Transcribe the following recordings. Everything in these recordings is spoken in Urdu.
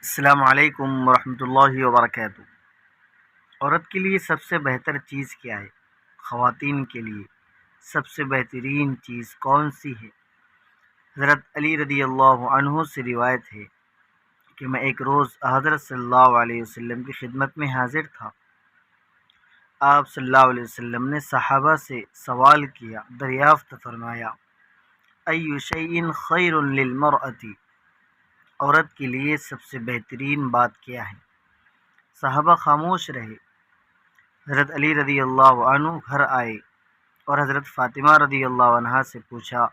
السلام علیکم ورحمۃ اللہ وبرکاتہ۔ عورت کے لیے سب سے بہتر چیز کیا ہے؟ خواتین کے لیے سب سے بہترین چیز کون سی ہے؟ حضرت علی رضی اللہ عنہ سے روایت ہے کہ میں ایک روز حضرت صلی اللہ علیہ وسلم کی خدمت میں حاضر تھا۔ آپ صلی اللہ علیہ وسلم نے صحابہ سے سوال کیا، دریافت فرمایا، ای شیء خیر للمرأۃ، عورت کے لیے سب سے بہترین بات کیا ہے؟ صحابہ خاموش رہے۔ حضرت علی رضی اللہ عنہ گھر آئے اور حضرت فاطمہ رضی اللہ عنہ سے پوچھا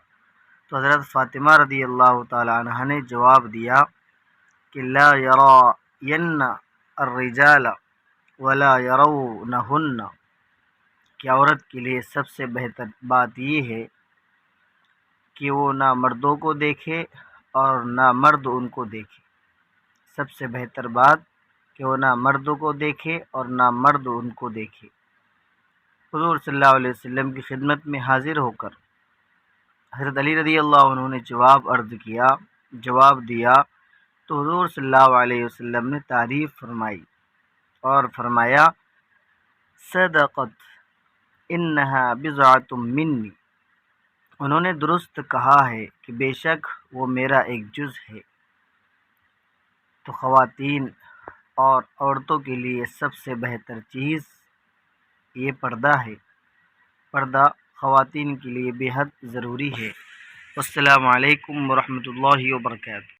تو حضرت فاطمہ رضی اللہ تعالی عنہ نے جواب دیا کہ لا یرین الرجال ولا یرونہن، کہ عورت کے لیے سب سے بہتر بات یہ ہے کہ وہ نہ مردوں کو دیکھے اور نہ مرد ان کو دیکھے۔ سب سے بہتر بات کہ وہ نہ مردوں کو دیکھے اور نہ مرد ان کو دیکھے۔ حضور صلی اللہ علیہ وسلم کی خدمت میں حاضر ہو کر حضرت علی رضی اللہ عنہ نے جواب دیا تو حضور صلی اللہ علیہ وسلم نے تعریف فرمائی اور فرمایا، صدقت انہا بضعۃ منی، انہوں نے درست کہا ہے کہ بے شک وہ میرا ایک جز ہے۔ تو خواتین اور عورتوں کے لیے سب سے بہتر چیز یہ پردہ ہے۔ پردہ خواتین کے لیے بے حد ضروری ہے۔ السلام علیکم ورحمۃ اللہ وبرکاتہ۔